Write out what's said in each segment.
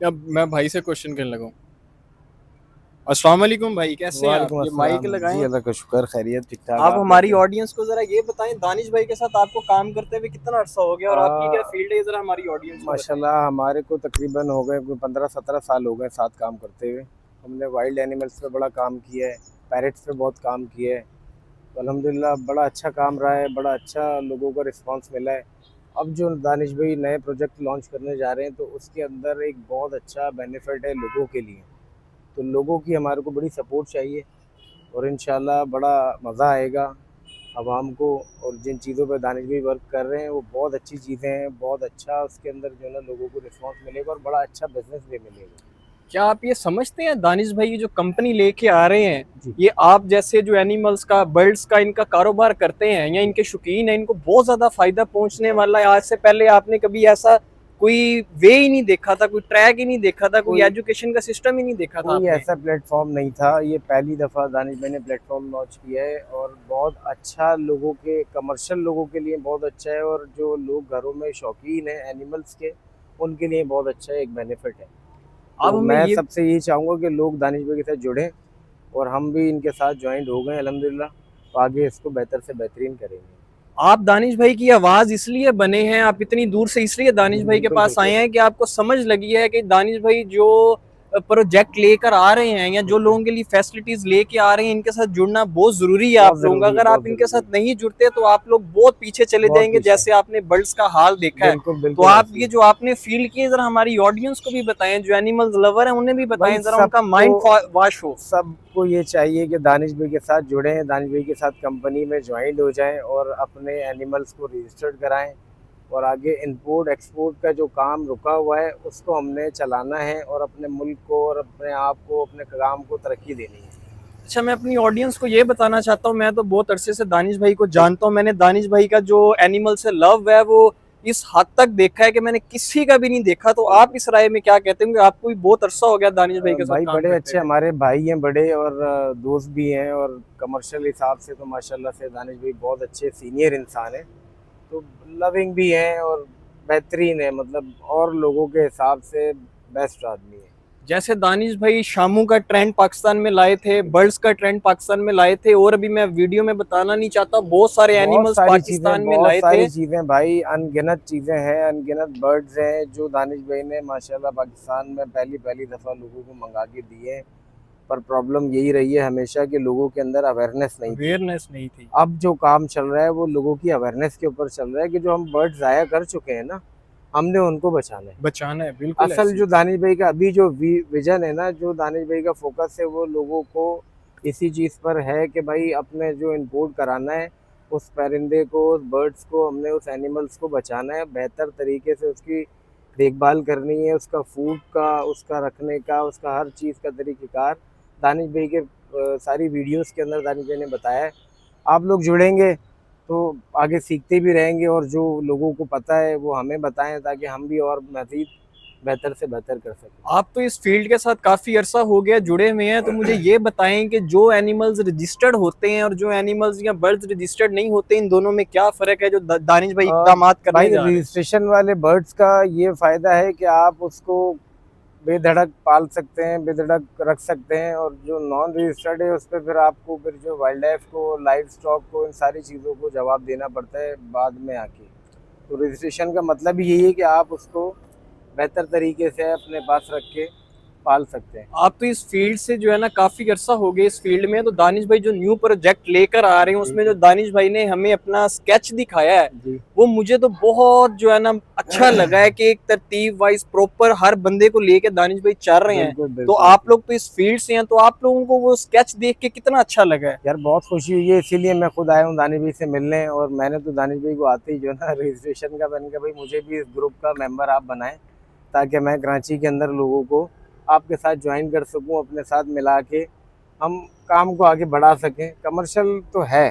अब मैं भाई से क्वेश्चन करने लगा हूँ। अस्सलाम वालेकुम भाई, कैसे हैं आप? वालेकुम ये माइक अस्सलाम जी, लगाएं। अल्लाह का शुक्र, खैरियत ठीक ठाक। आप आप हमारी कैसे हैं? ऑडियंस को जरा ये बताएं, दानिश भाई के साथ आपको काम करते हुए कितना अरसा हो गया और आपकी क्या फील्ड है, ये जरा हमारी ऑडियंस को बताएं। माशाल्लाह हमारे को तकरीबन हो गए कोई 15-17 साल हो गए साथ काम करते हुए। हमने वाइल्ड एनिमल्स पे बड़ा काम किया है, पैरेट्स पे बहुत काम किया है। तो अल्हम्दुलिल्लाह बड़ा अच्छा काम रहा है, बड़ा अच्छा लोगों का रिस्पांस मिला है। अब जो दानिश भाई नए प्रोजेक्ट लॉन्च करने जा रहे हैं तो उसके अंदर एक बहुत अच्छा बेनिफिट है लोगों के लिए। तो लोगों की हमारे को बड़ी सपोर्ट चाहिए और इंशाल्लाह बड़ा मज़ा आएगा आवाम को। और जिन चीज़ों पर दानिश भाई वर्क कर रहे हैं वो बहुत अच्छी चीज़ें हैं, बहुत अच्छा उसके अंदर जो है ना लोगों को रिस्पांस मिलेगा और बड़ा अच्छा बिजनेस भी मिलेगा। क्या आप ये समझते हैं दानिश भाई ये जो कंपनी लेके आ रहे हैं, जी। ये आप जैसे जो एनिमल्स का, बर्ड्स का इनका कारोबार करते हैं या इनके शौकीन हैं, इनको बहुत ज्यादा फायदा पहुंचने वाला है? आज से पहले आपने कभी ऐसा कोई वे ही नहीं देखा था, कोई ट्रैक ही नहीं देखा था, कोई कोई एजुकेशन का सिस्टम ही नहीं देखा था कोई आपने? ऐसा प्लेटफॉर्म नहीं था, ये पहली दफ़ा दानिश भाई ने प्लेटफॉर्म लॉन्च किया है और बहुत अच्छा लोगों के, कमर्शियल लोगों के लिए बहुत अच्छा है और जो लोग घरों में शौकीन हैं एनिमल्स के उनके लिए बहुत अच्छा है, एक बेनिफिट है। आप तो हमें मैं ये सबसे यही चाहूँगा कि लोग दानिश भाई के साथ जुड़ें और हम भी इनके साथ ज्वाइंट हो गए अल्हम्दुलिल्लाह। तो आगे इसको बेहतर से बेहतरीन करेंगे। आप दानिश भाई की आवाज इसलिए बने हैं, आप इतनी दूर से इसलिए दानिश भाई के बिल्कुल पास आए बिल्कुल। हैं कि आपको समझ लगी है कि दानिश भाई जो प्रोजेक्ट लेकर आ रहे हैं या जो लोगों के लिए फैसिलिटीज लेके आ रहे हैं, इनके साथ जुड़ना बहुत जरूरी है बहुत आप लोगों का। ज़रूरी है, अगर बहुत आप इनके ज़रूरी साथ है। नहीं जुड़ते तो आप लोग बहुत पीछे चले बहुत जाएंगे, पीछे जैसे हैं। आपने बर्ड्स का हाल देखा है। बिल्कुल तो बिल्कुल आप ऐसी ये है। जो आपने फील किए जरा हमारी ऑडियंस को भी बताएं, जो एनिमल्स लवर हैं उन्हें भी भाई बताएं, जरा उनका माइंड वॉश हो। सबको ये चाहिए कि दानिश भाई के साथ जुड़ें, दानिश भाई के साथ कंपनी में ज्वाइंट हो जाएं और अपने एनिमल्स को रजिस्टर्ड कराएं। और आगे इंपोर्ट एक्सपोर्ट का जो काम रुका हुआ है उसको हमने चलाना है और अपने मुल्क को और अपने आप को, अपने काम को तरक्की देनी है। अच्छा, मैं अपनी ऑडियंस को ये बताना चाहता हूँ, मैं तो बहुत अरसे से दानिश भाई को जानता हूँ। मैंने दानिश भाई का जो एनिमल से लव है वो इस हद तक देखा है कि मैंने किसी का भी नहीं देखा। तो आप इस राय में क्या कहते हैं? आपको भी बहुत अरसा हो गया दानिश भाई के साथ भाई काम बड़े करते अच्छे हुए। हमारे भाई हैं, बड़े और दोस्त भी हैं और कमर्शियल हिसाब से तो माशाल्लाह से दानिश भाई बहुत अच्छे सीनियर इंसान हैं। तो लविंग भी हैं और बेहतरीन है, मतलब और लोगों के हिसाब से बेस्ट आदमी है। जैसे दानिश भाई शामू का ट्रेंड पाकिस्तान में लाए थे, बर्ड्स का ट्रेंड पाकिस्तान में लाए थे, और अभी मैं वीडियो में बताना नहीं चाहता, बहुत सारे बहुत एनिमल्स सारी पाकिस्तान चीज़ें, में बहुत लाए थे। सारी चीज़ें भाई, अनगिनत चीज़ें हैं, अनगिनत बर्ड्स हैं जो दानिश भाई ने माशाल्लाह पाकिस्तान में पहली पहली दफ़ा लोगों को मंगा के दिए हैं। पर प्रॉब्लम यही रही है हमेशा कि लोगों के अंदर अवेयरनेस नहीं थी। अवेयरनेस नहीं थी। अब जो काम चल रहा है वो लोगों की अवेयरनेस के ऊपर चल रहा है कि जो हम बर्ड ज़ाया कर चुके हैं ना, हमने उनको बचाना है। बचाना है, बिल्कुल असल ऐसी। जो दानिश भाई का अभी जो विजन है ना, जो दानिश भाई का फोकस है वो लोगों को इसी चीज़ पर है कि भाई अपने जो इम्पोर्ट कराना है उस परिंदे को, उस बर्ड्स को, हमने उस एनिमल्स को बचाना है, बेहतर तरीके से उसकी देखभाल करनी है, उसका फूड का, उसका रखने का, उसका हर चीज़ का तरीक़ेकार दानिश भाई के सारी वीडियोस के अंदर दानिश भाई ने बताया है। आप लोग जुड़ेंगे तो आगे सीखते भी रहेंगे और जो लोगों को पता है वो हमें बताएं ताकि हम भी और मज़ीद बेहतर से बेहतर कर सकें। आप तो इस फील्ड के साथ काफी अरसा हो गया जुड़े हुए हैं, तो मुझे ये बताएं कि जो एनिमल्स रजिस्टर्ड होते हैं और जो एनिमल्स या बर्ड्स रजिस्टर्ड नहीं होते, इन दोनों में क्या फर्क है जो दानिश भाई इकदाम करने भाई जा रहे हैं? रजिस्ट्रेशन वाले बर्ड्स का ये फ़ायदा है कि आप उसको बेधड़क पाल सकते हैं, बेधड़क रख सकते हैं, और जो नॉन रजिस्टर्ड है उस पर फिर आपको फिर जो वाइल्ड लाइफ को, लाइफ स्टॉक को, इन सारी चीज़ों को जवाब देना पड़ता है बाद में आके। तो रजिस्ट्रेशन का मतलब ही यही है कि आप उसको बेहतर तरीके से अपने पास रख के पाल सकते हैं। आप तो इस फील्ड से जो है ना काफी अरसा हो गया इस फील्ड में, तो दानिश भाई जो न्यू प्रोजेक्ट लेकर आ रहे हैं जी उसमें जो दानिश भाई ने हमें अपना स्केच दिखाया है, जी। वो मुझे तो बहुत जो है ना अच्छा लगा है कि एक तरतीब वाइज प्रॉपर हर बंदे को लेके दानिश भाई चल रहे हैं। बिल्कुल तो बिल्कुल। आप लोग तो इस फील्ड से हैं, तो आप लोगों को वो स्केच देख के कितना अच्छा लगा है? यार बहुत खुशी हुई है, इसीलिए मैं खुद आया हूँ दानिश भाई से मिलने। और मैंने तो दानिश भाई को आते ही जो है ना रजिस्ट्रेशन का, मैंने कहा भाई मुझे भी इस ग्रुप का मेंबर आप बनाएं ताकि मैं कराची के अंदर लोगों को आपके साथ ज्वाइन कर सकूं, अपने साथ मिला के हम काम को आगे बढ़ा सकें। कमर्शियल तो है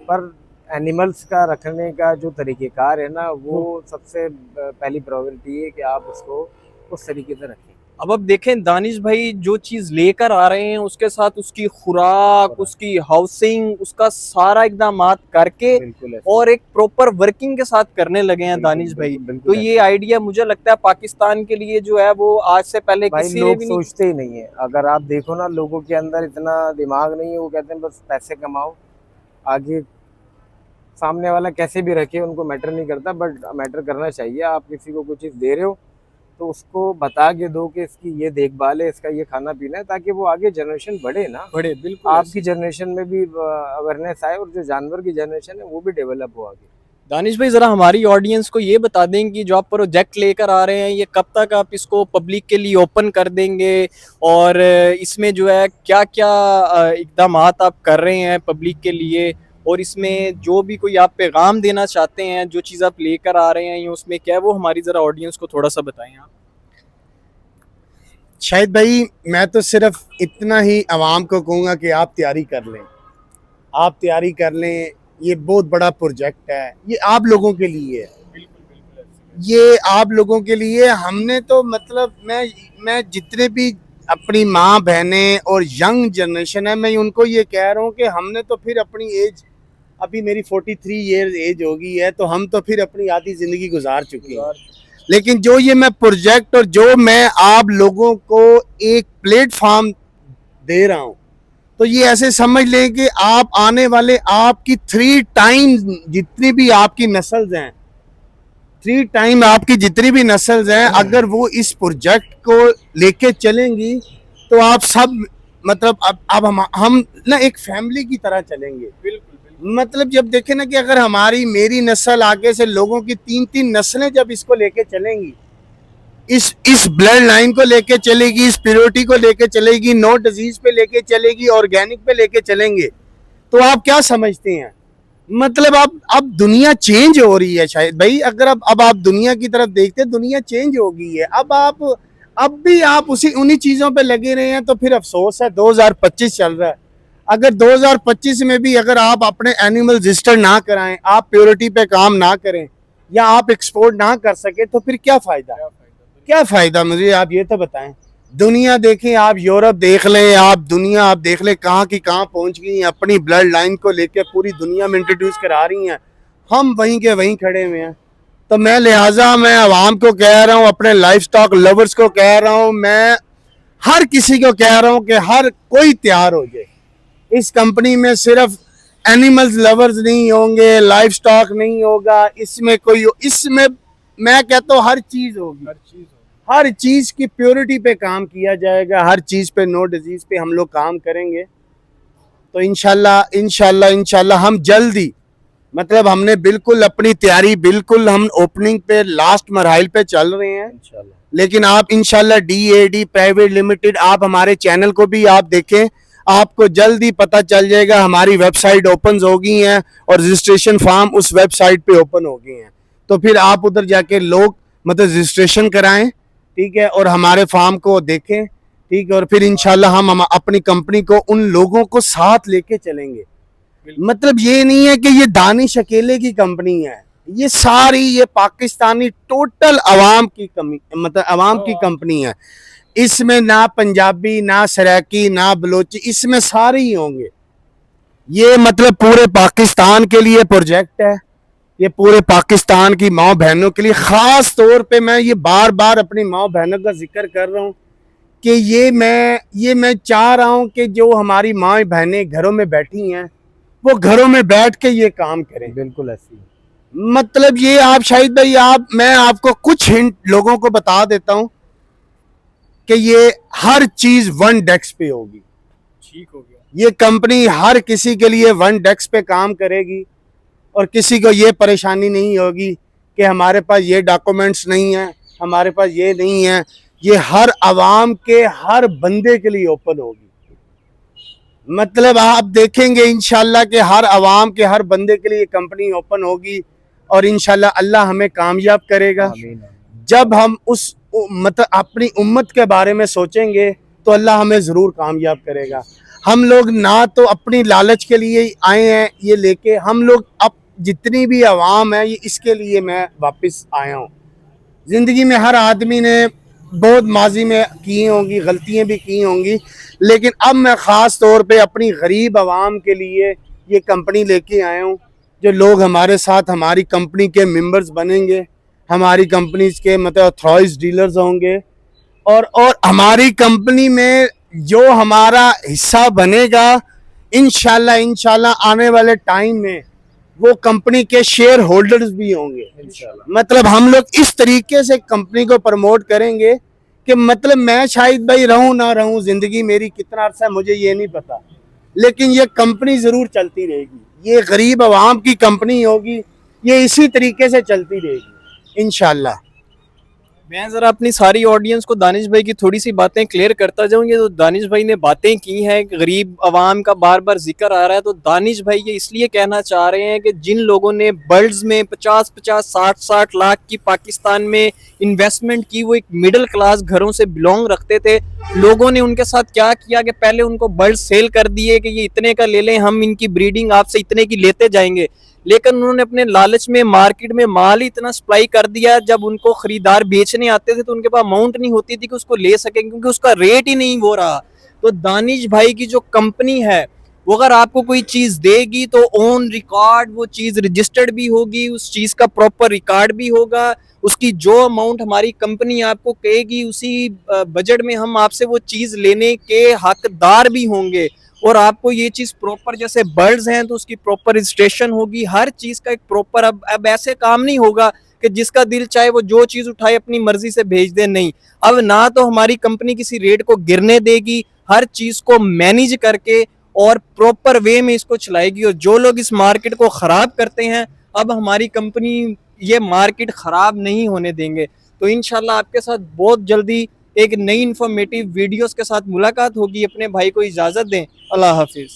पर एनिमल्स का रखने का जो तरीक़ेकार है ना, वो वो सबसे पहली प्रायोरिटी है कि आप उसको उस तरीके से रखें। अब देखें दानिश भाई जो चीज लेकर आ रहे हैं उसके साथ उसकी खुराक, उसकी हाउसिंग, उसका सारा इकदामात करके बिल्कुल ऐसे, और एक प्रॉपर वर्किंग के साथ करने लगे हैं बिल्कुल दानिश भाई। बिल्कुल तो बिल्कुल ये ऐसे। आइडिया मुझे लगता है पाकिस्तान के लिए जो है वो आज से पहले भाई किसी ने लोग भी नहीं। सोचते ही नहीं है, अगर आप देखो ना, लोगों के अंदर इतना दिमाग नहीं है, वो कहते हैं बस पैसे कमाओ, आगे सामने वाला कैसे भी रखे उनको मैटर नहीं करता, बट मैटर करना चाहिए। आप किसी को कुछ चीज़ दे रहे हो तो उसको बता के दो कि इसकी ये देखभाल है, इसका ये खाना पीना है, ताकि वो आगे जनरेशन बढ़े ना, बड़े बिल्कुल आपकी ऐसे। जनरेशन में भी अवेयरनेस आए, और जो जानवर की जनरेशन है वो भी डेवलप हो आगे। दानिश भाई जरा हमारी ऑडियंस को ये बता दें कि जो आप प्रोजेक्ट लेकर आ रहे हैं ये कब तक आप इसको पब्लिक के लिए ओपन कर देंगे, और इसमें जो है क्या क्या इकदामात आप कर रहे हैं पब्लिक के लिए, और इसमें जो भी कोई आप पैगाम देना चाहते हैं जो चीज़ आप लेकर आ रहे हैं ये उसमें क्या है वो हमारी ज़रा ऑडियंस को थोड़ा सा बताएं आप। शाहिद भाई, मैं तो सिर्फ इतना ही आवाम को कहूँगा कि आप तैयारी कर लें, आप तैयारी कर लें। ये बहुत बड़ा प्रोजेक्ट है, ये आप लोगों के लिए है, ये आप लोगों के लिए। हमने तो मतलब मैं जितने भी अपनी माँ बहनें और यंग जनरेशन है, मैं उनको ये कह रहा हूँ कि हमने तो फिर अपनी एज, अभी मेरी 43 ईयर एज हो गई है, तो हम तो फिर अपनी आधी ज़िंदगी गुजार चुके हैं। लेकिन जो ये मैं प्रोजेक्ट और जो मैं आप लोगों को एक प्लेटफॉर्म दे रहा हूँ, तो ये ऐसे समझ लें कि आप आने वाले आपकी 3 टाइम जितनी भी आपकी नस्ल्स हैं, 3 टाइम आपकी जितनी भी नस्ल्स हैं, अगर वो इस प्रोजेक्ट को लेके चलेंगी तो आप सब मतलब अब हम ना एक फैमिली की तरह चलेंगे। मतलब जब देखें ना कि अगर हमारी मेरी नस्ल आगे से लोगों की 3-3 नस्लें जब इसको लेके चलेंगी, इस ब्लड लाइन को लेके चलेगी, इस प्योरिटी को लेके चलेगी, नो डिजीज पे लेके चलेगी, ऑर्गेनिक पे लेके चलेंगे, तो आप क्या समझते हैं? मतलब अब दुनिया चेंज हो रही है शायद भाई। अगर अब आप दुनिया की तरफ देखते हैं, दुनिया चेंज हो गई है। अब भी आप उसी उन्हीं चीजों पे लगे रहे हैं, तो फिर अफसोस है। 2025 चल रहा है, अगर 2025 में भी अगर आप अपने एनिमल रजिस्टर ना कराएं, आप प्योरिटी पे काम ना करें, या आप एक्सपोर्ट ना कर सके, तो फिर क्या फायदा? क्या फायदा मुझे आप ये तो बताएं। दुनिया देखें, आप यूरोप देख लें, आप दुनिया आप देख लें कहाँ की कहाँ पहुंच गई हैं, अपनी ब्लड लाइन को लेकर पूरी दुनिया में इंट्रोड्यूस करा रही हैं। हम वहीं के वहीं खड़े हुए हैं। तो मैं लिहाजा मैं आवाम को कह रहा हूँ, अपने लाइफ स्टॉक लवर्स को कह रहा हूँ, मैं हर किसी को कह रहा हूँ कि हर कोई तैयार हो जाए। इस कंपनी में सिर्फ एनिमल्स लवर्स नहीं होंगे, लाइफ स्टॉक नहीं होगा, इसमें मैं कहता हूँ हर चीज होगी। हर चीज की प्योरिटी पे काम किया जाएगा, हर चीज पे, नो डिजीज पे हम लोग काम करेंगे। तो इंशाल्लाह इंशाल्लाह इंशाल्लाह हम जल्दी, मतलब हमने बिल्कुल अपनी तैयारी, बिल्कुल हम ओपनिंग पे लास्ट मरहल पे चल रहे हैं इंशाल्लाह। लेकिन आप इंशाल्लाह DAD प्राइवेट लिमिटेड, आप हमारे चैनल को भी आप देखें, आपको जल्दी पता चल जाएगा। हमारी वेबसाइट ओपन हो गई है और रजिस्ट्रेशन फॉर्म उस वेबसाइट पे ओपन हो गए हैं, तो फिर आप उधर जाके लोग मतलब रजिस्ट्रेशन कराएं, ठीक है, और हमारे फार्म को देखें, ठीक है, और फिर इंशाल्लाह हम अपनी कंपनी को उन लोगों को साथ लेके चलेंगे। मतलब ये नहीं है कि ये दानिश अकेले की कंपनी है, ये सारी ये पाकिस्तानी टोटल अवाम की मतलब अवाम की कंपनी है। इसमें ना पंजाबी, ना सराकी, ना बलोची, इसमें सारे ही होंगे। ये मतलब पूरे पाकिस्तान के लिए प्रोजेक्ट है, ये पूरे पाकिस्तान की माँ बहनों के लिए। खास तौर पे मैं ये बार बार अपनी माँ बहनों का जिक्र कर रहा हूँ कि ये मैं चाह रहा हूँ कि जो हमारी माँ बहनें घरों में बैठी हैं, वो घरों में बैठ के ये काम करें। बिल्कुल ऐसी। मतलब ये आप शाहिद भाई, मैं आपको कुछ हिंट लोगों को बता देता हूँ कि ये हर चीज 1 डेस्क पे होगी। ठीक हो गया। ये कंपनी हर किसी के लिए 1 डेस्क पे काम करेगी, और किसी को ये परेशानी नहीं होगी कि हमारे पास ये डॉक्यूमेंट्स नहीं है, हमारे पास ये नहीं है। ये हर आवाम के हर बंदे के लिए ओपन होगी। मतलब आप देखेंगे इंशाल्लाह कि हर आवाम के हर बंदे के लिए कंपनी ओपन होगी, और इंशाल्लाह अल्लाह हमें कामयाब करेगा। जब हम उस मतलब अपनी उम्मत के बारे में सोचेंगे तो अल्लाह हमें ज़रूर कामयाब करेगा। हम लोग ना तो अपनी लालच के लिए आए हैं ये लेके, हम लोग अब जितनी भी आवाम है ये इसके लिए मैं वापस आया हूँ। ज़िंदगी में हर आदमी ने बहुत माजी में की होंगी, गलतियां भी की होंगी, लेकिन अब मैं ख़ास तौर पे अपनी गरीब आवाम के लिए ये कंपनी लेके आया हूँ। जो लोग हमारे साथ हमारी कंपनी के मेंबर्स बनेंगे, हमारी कंपनीज के मतलब ऑथराइज्ड डीलर्स होंगे, और हमारी कंपनी में जो हमारा हिस्सा बनेगा, इंशाल्लाह आने वाले टाइम में वो कंपनी के शेयर होल्डर्स भी होंगे इंशाल्लाह। मतलब हम लोग इस तरीके से कंपनी को प्रमोट करेंगे कि मतलब मैं शायद भाई रहूं ना रहूं, जिंदगी मेरी कितना अरसा है मुझे ये नहीं पता, लेकिन ये कंपनी जरूर चलती रहेगी। ये गरीब आवाम की कंपनी होगी, ये इसी तरीके से चलती रहेगी इंशाल्लाह। मैं जरा अपनी सारी ऑडियंस को दानिश भाई की थोड़ी सी बातें क्लियर करता जाऊं। ये तो दानिश भाई ने बातें की हैं, गरीब आवाम का बार बार जिक्र आ रहा है, तो दानिश भाई ये इसलिए कहना चाह रहे हैं कि जिन लोगों ने बर्ड्स में 50-50 60-60 लाख की पाकिस्तान में इन्वेस्टमेंट की, वो एक मिडिल क्लास घरों से बिलोंग रखते थे। लोगों ने उनके साथ क्या किया कि पहले उनको बर्ड सेल कर दिए कि ये इतने का ले लें, हम इनकी ब्रीडिंग आपसे इतने की लेते जाएंगे, लेकिन उन्होंने अपने लालच में मार्केट में माल ही इतना सप्लाई कर दिया, जब उनको खरीदार बेचने आते थे तो उनके पास अमाउंट नहीं होती थी कि उसको ले सके, क्योंकि उसका रेट ही नहीं हो रहा। तो दानिश भाई की जो कंपनी है वो अगर आपको कोई चीज देगी तो ऑन रिकॉर्ड वो चीज रजिस्टर्ड भी होगी, उस चीज का प्रॉपर रिकॉर्ड भी होगा, उसकी जो अमाउंट हमारी कंपनी आपको कहेगी उसी बजट में हम आपसे वो चीज लेने के हकदार भी होंगे। और आपको ये चीज प्रॉपर, जैसे बर्ड्स हैं तो उसकी प्रॉपर रजिस्ट्रेशन होगी, हर चीज का एक प्रॉपर, अब ऐसे काम नहीं होगा कि जिसका दिल चाहे वो जो चीज उठाए अपनी मर्जी से भेज दे, नहीं। अब ना तो हमारी कंपनी किसी रेट को गिरने देगी, हर चीज को मैनेज करके और प्रॉपर वे में इसको चलाएगी। और जो लोग इस मार्केट को खराब करते हैं, अब हमारी कंपनी ये मार्केट खराब नहीं होने देंगे। तो इंशाल्लाह आपके साथ बहुत जल्दी एक नई इन्फॉर्मेटिव वीडियोस के साथ मुलाकात होगी। अपने भाई को इजाजत दें। अल्लाह हाफिज।